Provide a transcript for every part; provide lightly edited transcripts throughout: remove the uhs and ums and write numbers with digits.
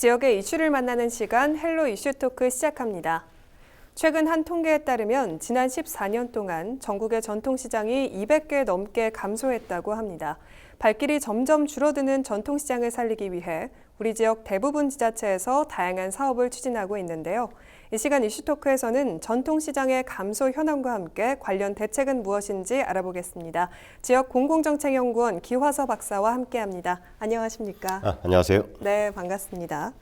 지역의 이슈를 만나는 시간 헬로 이슈 토크 시작합니다. 최근 한 통계에 따르면 지난 14년 동안 전국의 전통시장이 200개 넘게 감소했다고 합니다. 발길이 점점 줄어드는 전통시장을 살리기 위해 우리 지역 대부분 지자체에서 다양한 사업을 추진하고 있는데요. 이 시간 이슈토크에서는 전통시장의 감소 현황과 함께 관련 대책은 무엇인지 알아보겠습니다. 지역 공공정책연구원 기화서 박사와 함께합니다. 안녕하십니까? 안녕하세요. 네, 반갑습니다.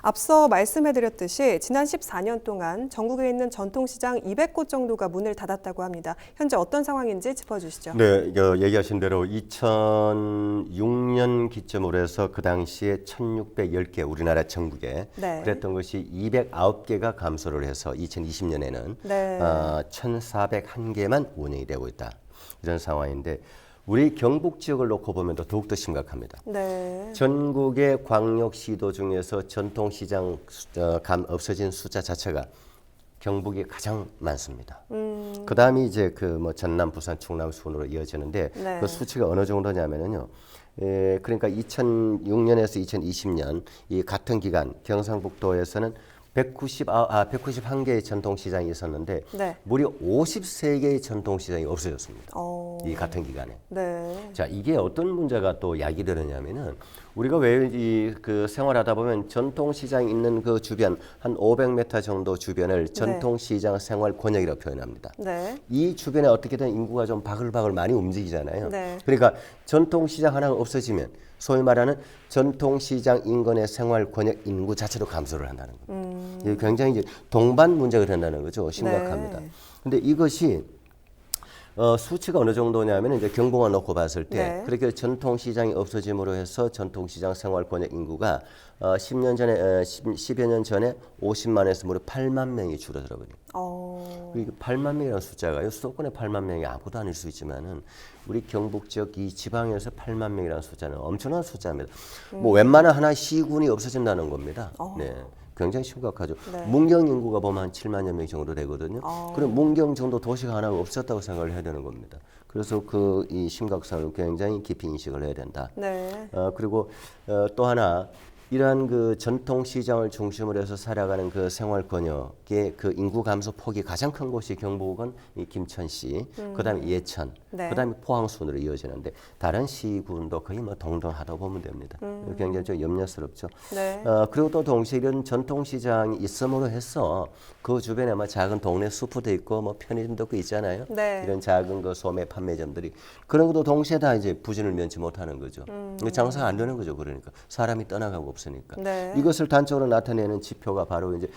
앞서 말씀해드렸듯이 지난 14년 동안 전국에 있는 전통시장 200곳 정도가 문을 닫았다고 합니다. 현재 어떤 상황인지 짚어주시죠. 네, 얘기하신 대로 2006년 기점으로 해서 그 당시에 1610개 우리나라 전국에 네. 그랬던 것이 209개가 감소를 해서 2020년에는 네. 1401개만 운영이 되고 있다. 이런 상황인데 우리 경북 지역을 놓고 보면 더욱더 심각합니다. 네. 전국의 광역시도 중에서 전통시장 없어진 숫자 자체가 경북이 가장 많습니다. 그 다음이 이제 전남, 부산, 충남 순으로 이어지는데 네. 그 수치가 어느 정도냐면은요. 그러니까 2006년에서 2020년 이 같은 기간 경상북도에서는 191개의 전통시장이 있었는데 네. 무려 53개의 전통시장이 없어졌습니다. 이 같은 기간에. 네. 자, 이게 어떤 문제가 또 야기되느냐면은 우리가 왜 생활하다 보면 전통시장 있는 그 주변 한 500m 정도 주변을 전통시장 생활 권역이라고 표현합니다. 네. 이 주변에 어떻게든 인구가 좀 바글바글 많이 움직이잖아요. 네. 그러니까 전통시장 하나가 없어지면 소위 말하는 전통시장 인근의 생활 권역 인구 자체도 감소를 한다는 겁니다. 이게 굉장히 이제 동반 문제가 된다는 거죠. 심각합니다. 네. 근데 이것이 수치가 어느 정도냐면 이제 경북만 놓고 봤을 때 네. 그렇게 전통시장이 없어짐으로 해서 전통시장 생활권역 인구가 10여 년 전에 50만에서 무려 8만 명이 줄어들어 버립니다. 그리고 8만 명이라는 숫자가요. 수도권의 8만 명이 아무도 아닐 수 있지만은 우리 경북 지역 이 지방에서 8만 명이라는 숫자는 엄청난 숫자입니다. 뭐 웬만한 하나 시군이 없어진다는 겁니다. 네. 굉장히 심각하죠. 네. 문경 인구가 보면 한 7만여 명 정도 되거든요. 그럼 문경 정도 도시가 하나가 없었다고 생각을 해야 되는 겁니다. 그래서 이 심각성을 굉장히 깊이 인식을 해야 된다. 네. 그리고 또 하나 이러한 그 전통시장을 중심으로 해서 살아가는 그 생활권역의 그 인구 감소 폭이 가장 큰 곳이 경북은 이 김천시, 그다음에 예천, 네. 그다음에 포항 순으로 이어지는데 다른 시군도 거의 뭐 동등하다고 보면 됩니다. 굉장히 좀 염려스럽죠. 네. 그리고 또 동시에 이런 전통시장이 있음으로 해서 그 주변에 뭐 작은 동네 슈퍼도 있고 뭐 편의점도 있고 있잖아요. 네. 이런 작은 그 소매 판매점들이 그런 것도 동시에 다 이제 부진을 면치 못하는 거죠. 장사가 안 되는 거죠. 그러니까 사람이 떠나가고 없으니까. 네. 이것을 단적으로 나타내는 지표가 바로 이제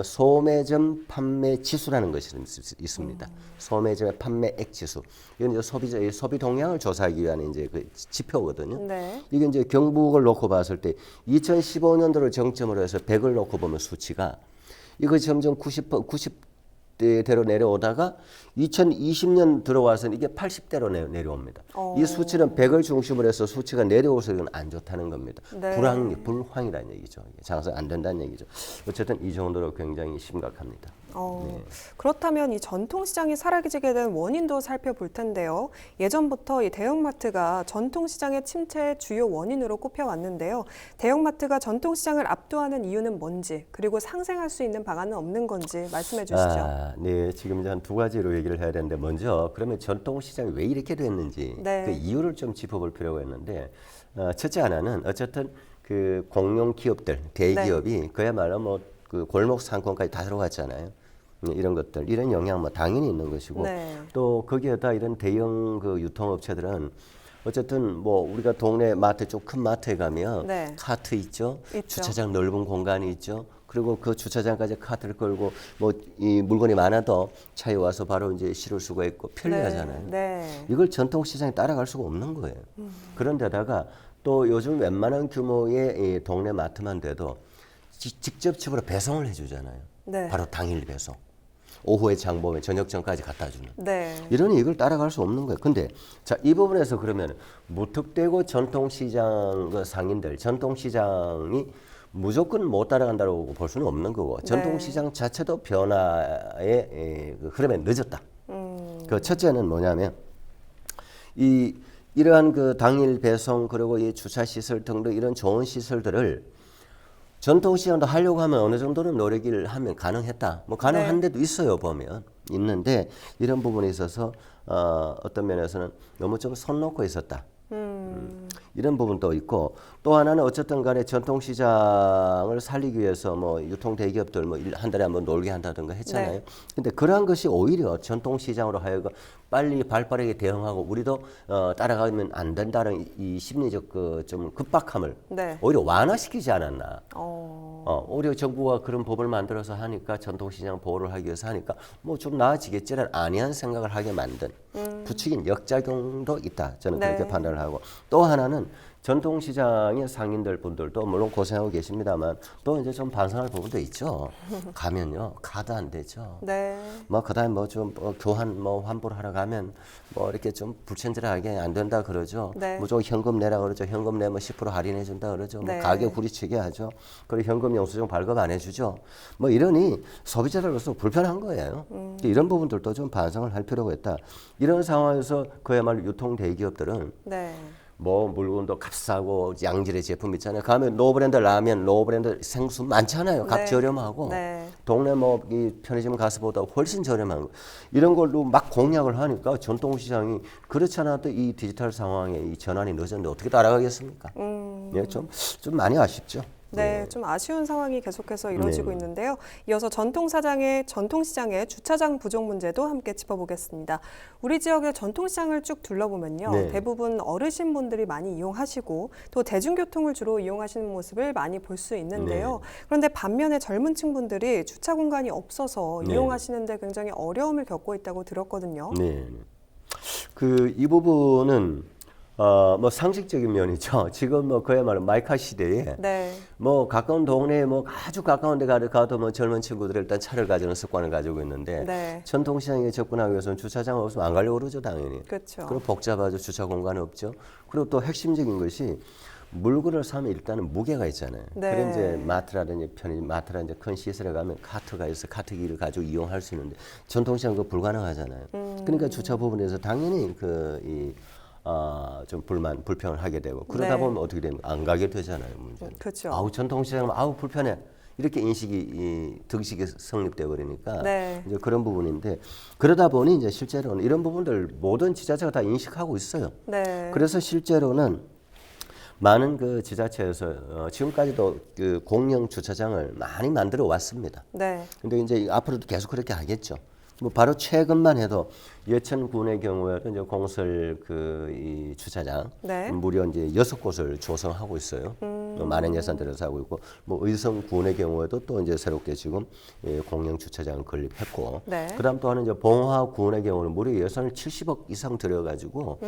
소매점 판매 지수라는 것이 있습니다. 소매점의 판매액 지수. 이건 이제 소비 동향을 조사하기 위한 이제 그 지표거든요. 네. 이게 이제 경북을 놓고 봤을 때 2015년도를 정점으로 해서 100을 놓고 보면 수치가 이거 점점 90대로 내려오다가 2020년 들어와서는 이게 80대로 내려옵니다. 이 수치는 100을 중심으로 해서 수치가 내려오서 이건 안 좋다는 겁니다. 네. 불황이라는 얘기죠. 장사 안 된다는 얘기죠. 어쨌든 이 정도로 굉장히 심각합니다. 네. 그렇다면 이 전통시장이 사라지게 된 원인도 살펴볼 텐데요. 예전부터 이 대형마트가 전통시장의 침체의 주요 원인으로 꼽혀왔는데요. 대형마트가 전통시장을 압도하는 이유는 뭔지, 그리고 상생할 수 있는 방안은 없는 건지 말씀해 주시죠. 네, 지금 이제 한 두 가지로 얘기를 해야 되는데 먼저 그러면 전통시장이 왜 이렇게 됐는지 네. 그 이유를 좀 짚어볼 필요가 있는데 첫째 하나는 어쨌든 그 공룡 기업들, 대기업이 그야말로 뭐 그 골목 상권까지 다 들어갔잖아요. 이런 것들, 이런 영향 뭐 당연히 있는 것이고 네. 또 거기에다 이런 대형 그 유통업체들은 어쨌든 뭐 우리가 동네 마트 좀 큰 마트에 가면 네. 카트 있죠, 있죠. 주차장 넓은 공간이 있죠. 그리고 그 주차장까지 카트를 끌고 뭐 이 물건이 많아도 차에 와서 바로 이제 실을 수가 있고 편리하잖아요. 네. 이걸 전통시장에 따라갈 수가 없는 거예요. 그런데다가 또 요즘 웬만한 규모의 이 동네 마트만 돼도 직접 집으로 배송을 해주잖아요. 네. 바로 당일 배송. 오후에 장 보면 저녁 전까지 갖다 주는. 네. 이러니 이걸 따라갈 수 없는 거예요. 근데 자, 이 부분에서 그러면 무턱대고 전통시장 그 상인들, 전통시장이 무조건 못 따라간다고 볼 수는 없는 거고 전통시장 자체도 변화의 그 흐름에 늦었다. 그 첫째는 뭐냐면 이러한 그 당일 배송 그리고 이 주차 시설 등등 이런 좋은 시설들을 전통시장도 하려고 하면 어느 정도는 노력을 하면 가능했다. 뭐 가능한 네. 데도 있어요, 보면. 있는데 이런 부분에 있어서 어떤 면에서는 너무 좀 손 놓고 있었다. 이런 부분도 있고 또 하나는 어쨌든 간에 전통시장을 살리기 위해서 뭐 유통 대기업들 뭐 한 달에 한번 놀게 한다든가 했잖아요. 네. 근데 그러한 것이 오히려 전통시장으로 하여금 빨리 발빠르게 대응하고 우리도 따라가면 안 된다는 이 심리적 그 좀 급박함을 네. 오히려 완화시키지 않았나. 어, 오히려 정부가 그런 법을 만들어서 하니까 전통시장 보호를 하기 위해서 하니까 뭐 좀 나아지겠지라는 안이한 생각을 하게 만든 부추긴 역작용도 있다. 저는 네. 그렇게 판단을 하고 또 하나는 전통시장의 상인들 분들도 물론 고생하고 계십니다만 또 이제 좀 반성할 부분도 있죠. 가면요 카드 안 되죠. 네. 뭐 그다음에 뭐 좀 교환 뭐 환불 하러 가면 뭐 이렇게 좀 불친절하게 안 된다 그러죠. 네. 무조건 현금 내라 그러죠. 현금 내면 10% 할인해 준다 그러죠. 뭐 네. 가격 부리치게 하죠. 그리고 현금 영수증 발급 안 해주죠. 뭐 이러니 소비자들로서 불편한 거예요. 이런 부분들도 좀 반성을 할 필요가 있다. 이런 상황에서 그야말로 유통 대기업들은 네. 뭐 물건도 값싸고 양질의 제품 있잖아요. 가면 노브랜드 라면, 노브랜드 생수 많잖아요. 값 네. 저렴하고 네. 동네 뭐 이 편의점 가서보다 훨씬 저렴한 거 이런 걸로 막 공략을 하니까 전통시장이 그렇지 않아도 이 디지털 상황에 이 전환이 늦었는데 어떻게 따라가겠습니까? 예, 좀 많이 아쉽죠. 네, 좀 아쉬운 상황이 계속해서 이루어지고 네. 있는데요. 이어서 전통시장의 주차장 부족 문제도 함께 짚어보겠습니다. 우리 지역의 전통시장을 쭉 둘러보면요. 네. 대부분 어르신분들이 많이 이용하시고 또 대중교통을 주로 이용하시는 모습을 많이 볼 수 있는데요. 그런데 반면에 젊은 층분들이 주차 공간이 없어서 네. 이용하시는데 굉장히 어려움을 겪고 있다고 들었거든요. 네. 그 이 부분은 뭐 상식적인 면이죠. 지금 뭐 그야말로 마이카 시대에 네, 뭐 가까운 동네에 뭐 아주 가까운 데 가도 뭐 젊은 친구들이 일단 차를 가지는 습관을 가지고 있는데 네. 전통시장에 접근하기 위해서는 주차장 없으면 안 가려고 그러죠, 당연히. 그렇죠. 그리고 복잡하죠. 주차 공간이 없죠. 그리고 또 핵심적인 것이 물건을 사면 일단은 무게가 있잖아요. 네. 그래 이제 마트라든지 편의점, 마트라든지 큰 시설에 가면 카트가 있어 카트기를 가지고 이용할 수 있는데 전통시장 그거 불가능하잖아요. 그러니까 주차 부분에서 당연히 좀 불평을 하게 되고 그러다 네. 보면 어떻게 되면 안 가게 되잖아요, 문제는. 그렇죠. 아우 전통시장은 아우 불편해. 이렇게 득식이 성립돼 버리니까 네. 이제 그런 부분인데 그러다 보니 이제 실제로는 이런 부분들 모든 지자체가 다 인식하고 있어요. 네. 그래서 실제로는 많은 그 지자체에서 지금까지도 그 공영 주차장을 많이 만들어 왔습니다. 네. 근데 이제 앞으로도 계속 그렇게 하겠죠. 뭐 바로 최근만 해도 예천군의 경우에도 이제 공설 이 주차장 네. 무려 이제 6곳을 조성하고 있어요. 많은 예산 들여서 하고 있고 뭐 의성군의 경우에도 또 이제 새롭게 지금 공영 주차장을 건립했고 네. 그다음 또 하는 이제 봉화군의 경우는 무려 예산을 70억 이상 들여가지고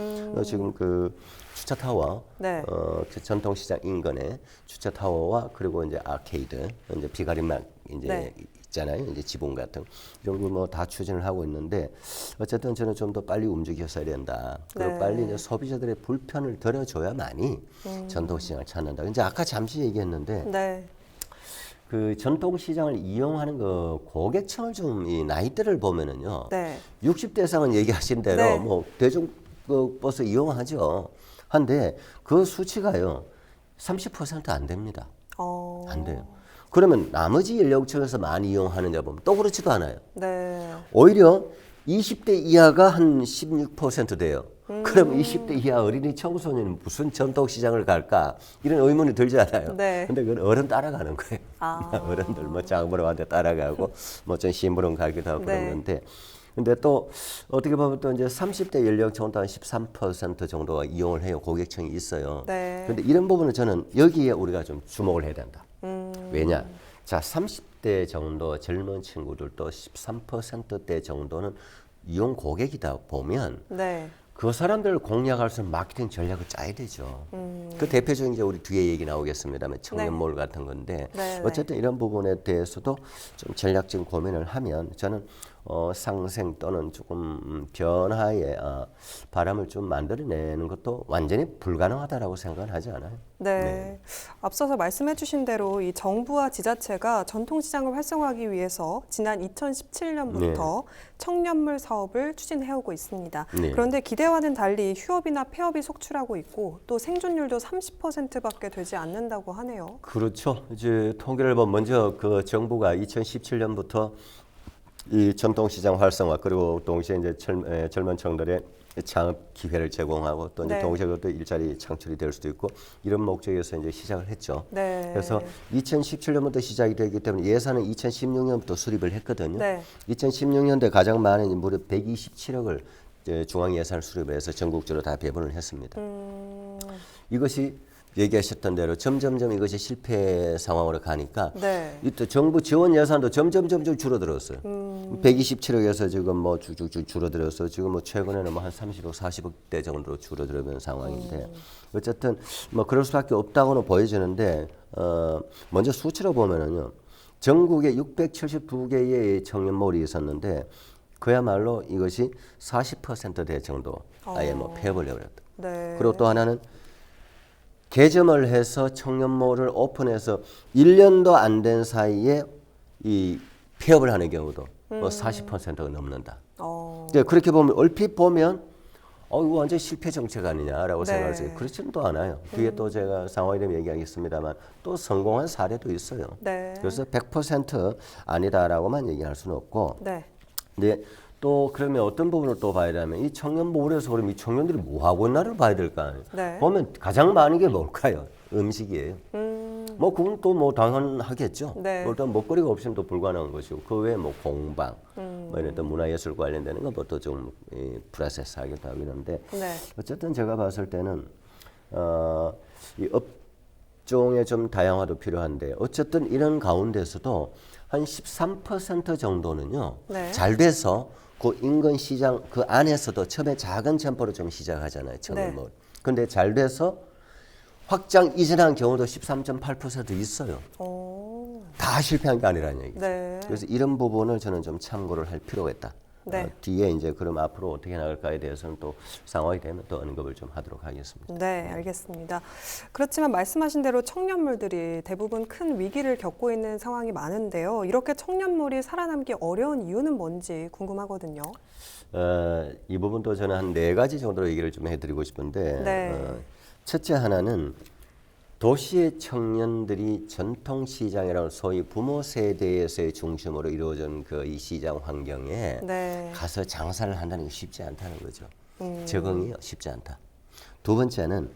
지금 그 주차 타워 네. 그 전통시장 인근에 주차 타워와 그리고 이제 아케이드 이제 비가림막 이제 네. 있잖아요. 이제 지붕 같은 이런 거 뭐 다 추진을 하고 있는데 어쨌든 저는 좀 더 빨리 움직였어야 된다. 그리고 네. 빨리 이제 소비자들의 불편을 덜어줘야만이 전통시장을 찾는다. 이제 아까 잠시 얘기했는데 네. 그 전통시장을 이용하는 그 고객층을 좀 이 나이대를 보면은요. 네. 60대 이상은 얘기하신 대로 네. 뭐 대중 그 버스 이용하죠. 한데 그 수치가요 30%안 됩니다. 안 돼요. 그러면 나머지 연령층에서 많이 이용하느냐 보면 또 그렇지도 않아요. 네. 오히려 20대 이하가 한 16% 돼요. 그럼 20대 이하 어린이 청소년은 무슨 전통시장을 갈까? 이런 의문이 들잖아요. 네. 근데 그건 어른 따라가는 거예요. 아. 어른들 뭐 장보러한테 따라가고 뭐 좀 심부름 가기도 하고 네. 그런 건데 근데 또 어떻게 보면 또 이제 30대 연령층도 한 13% 정도가 이용을 해요. 고객층이 있어요. 네. 근데 이런 부분은 저는 여기에 우리가 좀 주목을 해야 된다. 왜냐? 자, 30대 정도 젊은 친구들도 13%대 정도는 이용 고객이다 보면 네. 그 사람들을 공략할 수 있는 마케팅 전략을 짜야 되죠. 그 대표적인 이제 우리 뒤에 얘기 나오겠습니다만 청년몰 같은 건데 네, 네. 어쨌든 이런 부분에 대해서도 좀 전략적인 고민을 하면 저는 상생 또는 조금 변화의 바람을 좀 만들어내는 것도 완전히 불가능하다라고 생각은 하지 않아요. 네. 앞서서 말씀해 주신 대로 이 정부와 지자체가 전통시장을 활성화하기 위해서 지난 2017년부터 청년물 사업을 추진해오고 있습니다. 네. 그런데 기대와는 달리 휴업이나 폐업이 속출하고 있고 또 생존율도 30%밖에 되지 않는다고 하네요. 그렇죠. 이제 통계를 보면 먼저 그 정부가 2017년부터 이 전통시장 활성화 그리고 동시에 이제 젊은 층들의 창업 기회를 제공하고 또 이제 동시에 그것도 일자리 창출이 될 수도 있고 이런 목적에서 이제 시작을 했죠. 네. 그래서 2017년부터 시작이 되기 때문에 예산은 2016년부터 수립을 했거든요. 네. 2016년도에 가장 많은 무려 127억을 중앙 예산을 수립해서 전국적으로 다 배분을 했습니다. 이것이 얘기하셨던 대로 점점점 이것이 실패 상황으로 가니까 또 정부 지원 예산도 점점 줄어들었어요. 127억에서 지금 뭐 쭉쭉쭉 줄어들어서 지금 뭐 최근에는 뭐 한 30억, 40억대 정도로 줄어들어가는 상황인데 어쨌든 뭐 그럴 수밖에 없다고는 보여지는데 먼저 수치로 보면은요. 전국에 672개의 청년몰이 있었는데 그야말로 이것이 40%대 정도 아예 뭐 폐업을 해버렸다. 그리고 또 하나는 개점을 해서 청년몰을 오픈해서 1년도 안 된 사이에 이 폐업을 하는 경우도 뭐 40%가 넘는다. 그렇게 보면 얼핏 보면 이거 완전 실패 정책 아니냐라고 생각을 해요. 그렇지는 또 않아요. 뒤에 또 제가 상황이 되면 얘기하겠습니다만 또 성공한 사례도 있어요. 그래서 100% 아니다라고만 얘기할 수는 없고. 근데 또 그러면 어떤 부분을 또 봐야 되냐면 이 청년몰에서 그럼 이 청년들이 뭐 하고 있나를 봐야 될 거 아니에요. 보면 가장 많은 게 뭘까요? 음식이에요. 뭐 그건 또 뭐 당연하겠죠. 일단 먹거리가 없으면 또 불가능한 것이고 그 외에 뭐 공방, 뭐 이런 또 문화예술 관련되는 건 뭐 또 좀 프로세스하기도 하고 이런데 어쨌든 제가 봤을 때는 이 업종의 좀 다양화도 필요한데 어쨌든 이런 가운데서도 한 13% 정도는요 잘 돼서 그 인근 시장 그 안에서도 처음에 작은 점포로 좀 시작하잖아요. 청년몰. 근데 잘 돼서 확장 이전한 경우도 13.8% 있어요. 다 실패한 게 아니라는 얘기죠. 그래서 이런 부분을 저는 좀 참고를 할 필요가 있다. 뒤에 이제 그럼 앞으로 어떻게 나갈까에 대해서는 또 상황이 되면 또 언급을 좀 하도록 하겠습니다. 네, 알겠습니다. 그렇지만 말씀하신 대로 청년몰들이 대부분 큰 위기를 겪고 있는 상황이 많은데요. 이렇게 청년몰이 살아남기 어려운 이유는 뭔지 궁금하거든요. 이 부분도 저는 한 4가지 정도로 얘기를 좀 해드리고 싶은데 첫째 하나는 도시의 청년들이 전통시장이라는 소위 부모 세대에서의 중심으로 이루어진 그 이 시장 환경에 가서 장사를 한다는 게 쉽지 않다는 거죠. 적응이 쉽지 않다. 두 번째는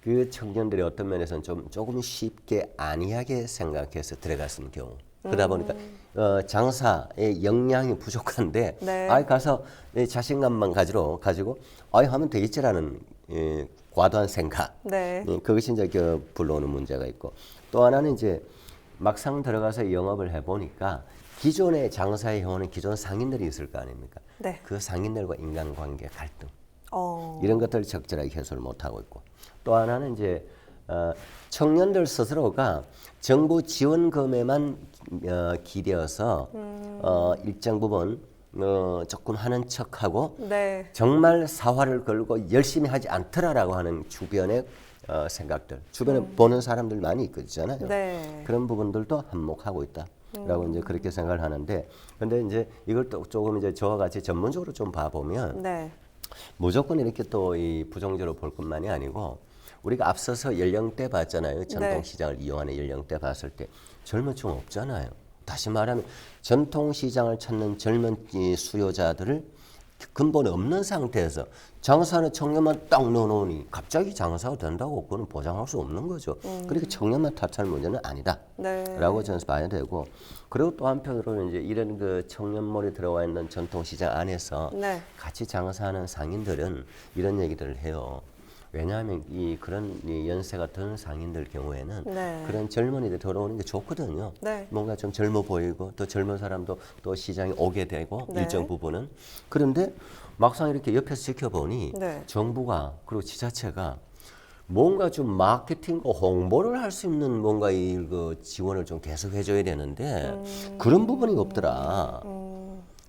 그 청년들이 어떤 면에서는 조금 쉽게 안이하게 생각해서 들어갔는 경우. 그러다 보니까 장사의 역량이 부족한데 가서 자신감만 가지고 하면 되겠지라는 과도한 생각. 그것이 이제 불러오는 문제가 있고 또 하나는 이제 막상 들어가서 영업을 해보니까 기존의 장사에 해오는 기존 상인들이 있을 거 아닙니까? 그 상인들과 인간관계 갈등 이런 것들을 적절하게 해소를 못하고 있고 또 하나는 이제 청년들 스스로가 정부 지원금에만 기대어서 일정 부분 조금 하는 척하고 정말 사활을 걸고 열심히 하지 않더라라고 하는 주변의 생각들, 주변에 보는 사람들 많이 있잖아요. 그런 부분들도 한몫하고 있다라고 이제 그렇게 생각을 하는데, 근데 이제 이걸 또 조금 이제 저와 같이 전문적으로 좀 봐보면 무조건 이렇게 또 이 부정적으로 볼 것만이 아니고. 우리가 앞서서 연령대 봤잖아요. 전통시장을 이용하는 연령대 봤을 때 젊은 층 없잖아요. 다시 말하면 전통시장을 찾는 젊은 수요자들을 근본 없는 상태에서 장사하는 청년만 딱 넣어놓으니 갑자기 장사가 된다고 그거는 보장할 수 없는 거죠. 그러니까 청년만 탓할 문제는 아니다. 라고 저는 봐야 되고 그리고 또 한편으로는 이제 이런 그 청년몰이 들어와 있는 전통시장 안에서 같이 장사하는 상인들은 이런 얘기들을 해요. 왜냐하면 그런 연세가 든 상인들 경우에는 그런 젊은이들 들어오는 게 좋거든요. 뭔가 좀 젊어 보이고 또 젊은 사람도 또 시장에 오게 되고 일정 부분은. 그런데 막상 이렇게 옆에서 지켜보니 정부가 그리고 지자체가 뭔가 좀 마케팅과 홍보를 할 수 있는 뭔가 그 지원을 좀 계속 해줘야 되는데 그런 부분이 없더라.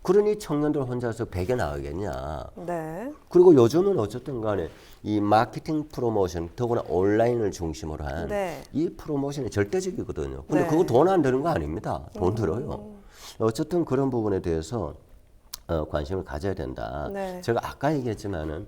그러니 청년들 혼자서 100에 나가겠냐. 네. 그리고 요즘은 어쨌든 간에 이 마케팅 프로모션, 더구나 온라인을 중심으로 한 네. 이 프로모션이 절대적이거든요. 근데 네. 그거 돈 안 드는 거 아닙니다. 돈 들어요. 어쨌든 그런 부분에 대해서 관심을 가져야 된다. 네. 제가 아까 얘기했지만은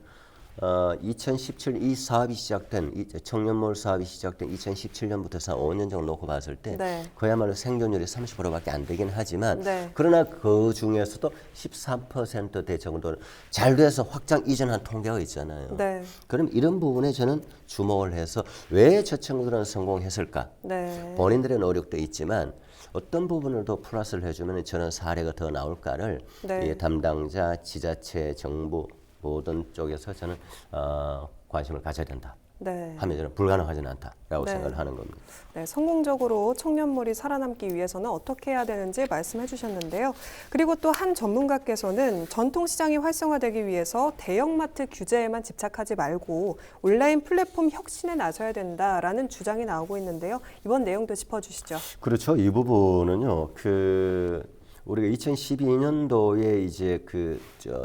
2017 이 사업이 시작된 이 청년몰 사업이 시작된 2017년부터 5년 정도 놓고 봤을 때 네. 그야말로 생존율이 30%밖에 안 되긴 하지만 네. 그러나 그 중에서도 13%대 정도는 잘 돼서 확장 이전한 통계가 있잖아요. 네. 그럼 이런 부분에 저는 주목을 해서 왜 저 친구들은 성공했을까? 네. 본인들의 노력도 있지만 어떤 부분을 더 플러스를 해주면 저는 사례가 더 나올까를 네. 이 담당자, 지자체, 정부 모든 쪽에서 저는 관심을 가져야 된다. 네. 하면 저는 불가능하지는 않다라고 네. 생각을 하는 겁니다. 네, 성공적으로 청년몰이 살아남기 위해서는 어떻게 해야 되는지 말씀해 주셨는데요. 그리고 또 한 전문가께서는 전통시장이 활성화되기 위해서 대형마트 규제에만 집착하지 말고 온라인 플랫폼 혁신에 나서야 된다라는 주장이 나오고 있는데요. 이번 내용도 짚어주시죠. 그렇죠. 이 부분은요. 우리가 2012년도에 이제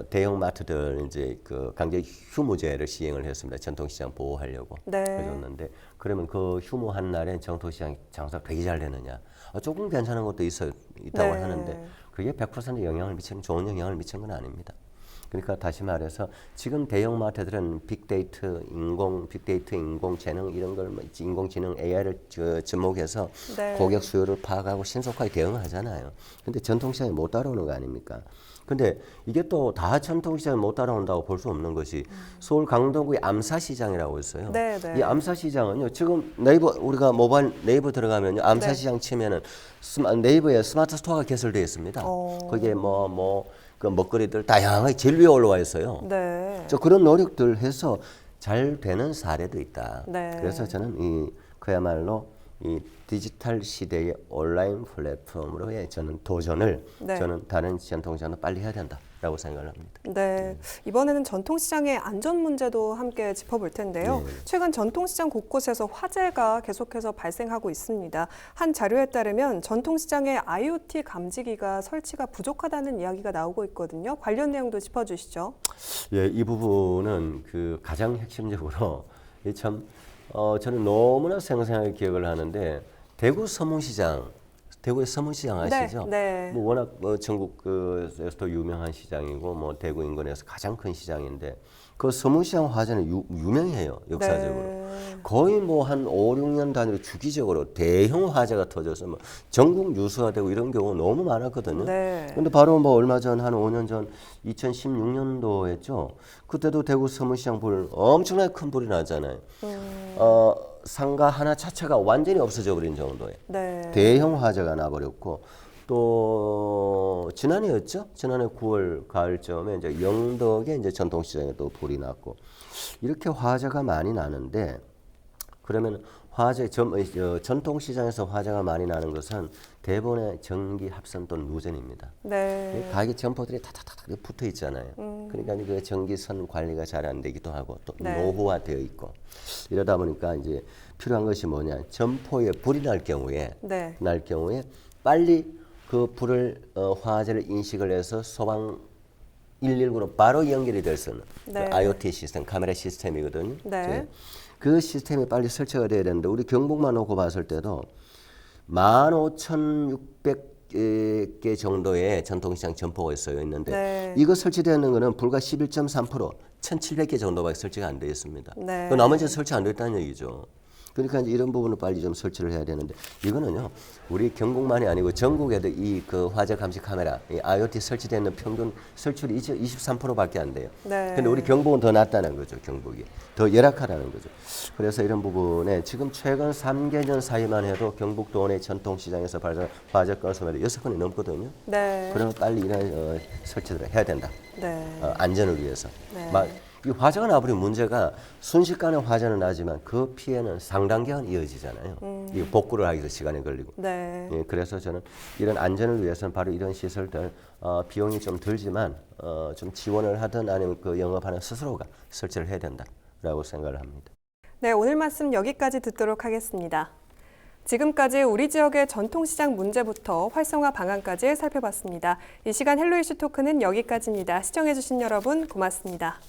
대형 마트들 이제 강제 휴무제를 시행을 했습니다. 전통시장 보호하려고 네. 해줬는데 그러면 그 휴무한 날에 전통시장 장사가 되게 잘 되느냐? 조금 괜찮은 것도 있다고 네. 하는데 그게 100% 영향을 미치는 좋은 영향을 미치는 건 아닙니다. 그러니까 다시 말해서 지금 대형 마트들은 빅데이터, 인공지능 이런 걸 인공지능 AI를 접목해서 네. 고객 수요를 파악하고 신속하게 대응하잖아요. 근데 전통시장이 못 따라오는 거 아닙니까? 근데 이게 또 다 전통시장이 못 따라온다고 볼 수 없는 것이 서울 강동구의 암사시장이라고 있어요. 네, 네. 이 암사시장은요, 지금 우리가 모바일 네이버 들어가면요, 암사시장 치면은 네이버에 스마트 스토어가 개설되어 있습니다. 거기에 그 먹거리들 다양하게 제일 위에 올라와 있어요. 네. 그런 노력들 해서 잘 되는 사례도 있다. 네. 그래서 저는 그야말로 이 디지털 시대의 온라인 플랫폼으로의 저는 도전을 네. 저는 다른 전통시장도 빨리 해야 된다라고 생각을 합니다. 네, 이번에는 전통시장의 안전 문제도 함께 짚어볼 텐데요. 네. 최근 전통시장 곳곳에서 화재가 계속해서 발생하고 있습니다. 한 자료에 따르면 전통시장에 IoT 감지기가 설치가 부족하다는 이야기가 나오고 있거든요. 관련 내용도 짚어주시죠. 예, 이 부분은 가장 핵심적으로 저는 너무나 생생하게 기억을 하는데 대구의 서문시장 아시죠? 네. 워낙 전국에서도 유명한 시장이고 대구 인근에서 가장 큰 시장인데 그 서문시장 화재는 유명해요, 역사적으로. 네. 거의 한 5, 6년 단위로 주기적으로 대형 화재가 터져서 전국 유수화되고 이런 경우가 너무 많았거든요. 네. 근데 바로 얼마 전, 한 5년 전 2016년도였죠. 그때도 대구 서문시장 엄청나게 큰 불이 나잖아요. 상가 하나 자체가 완전히 없어져 버린 정도의 네. 대형 화재가 나버렸고 또 지난해였죠. 지난해 9월 가을쯤에 이제 영덕에 이제 전통시장에 또 불이 났고 이렇게 화재가 많이 나는데 그러면 전통시장에서 화재가 많이 나는 것은 대부분의 전기 합선 또는 누전입니다. 네. 가게 점포들이 타타타타 붙어 있잖아요. 그러니까 그 전기선 관리가 잘 안 되기도 하고 또 네. 노후화되어 있고 이러다 보니까 이제 필요한 것이 뭐냐? 점포에 불이 날 경우에 네. 빨리 그 불을 화재를 인식을 해서 소방 119로 바로 연결이 될 수 있는 네. IoT 시스템, 카메라 시스템이거든요. 네. 그 시스템이 빨리 설치가 돼야 되는데 우리 경북만 놓고 봤을 때도 15,600개 정도의 전통시장 점포가 있는데 네. 이거 설치되는 거는 불과 11.3%, 1,700개 정도밖에 설치가 안 되어 있습니다. 네. 그 나머지는 설치 안 됐다는 얘기죠. 그러니까 이제 이런 부분을 빨리 좀 설치를 해야 되는데 이거는요 우리 경북만이 아니고 전국에도 그 화재 감시 카메라, 이 IoT 설치되는 평균 설치율이 23%밖에 안 돼요. 네. 근데 우리 경북은 더 낫다는 거죠. 경북이 더 열악하다는 거죠. 그래서 이런 부분에 지금 최근 3개년 사이만 해도 경북 도내 전통시장에서 발생한 화재 건수가 6건이 넘거든요. 네. 그러면 빨리 이런 설치를 해야 된다. 네. 안전을 위해서. 네. 이 화재가 나버린 문제가 순식간에 화재는 나지만 그 피해는 상당 기간 이어지잖아요. 이 복구를 하기 위해서 시간이 걸리고. 네. 예, 그래서 저는 이런 안전을 위해서는 바로 이런 시설들 비용이 좀 들지만 좀 지원을 하든 아니면 그 영업하는 스스로가 설치를 해야 된다라고 생각을 합니다. 네, 오늘 말씀 여기까지 듣도록 하겠습니다. 지금까지 우리 지역의 전통시장 문제부터 활성화 방안까지 살펴봤습니다. 이 시간 헬로 이슈 토크는 여기까지입니다. 시청해주신 여러분 고맙습니다.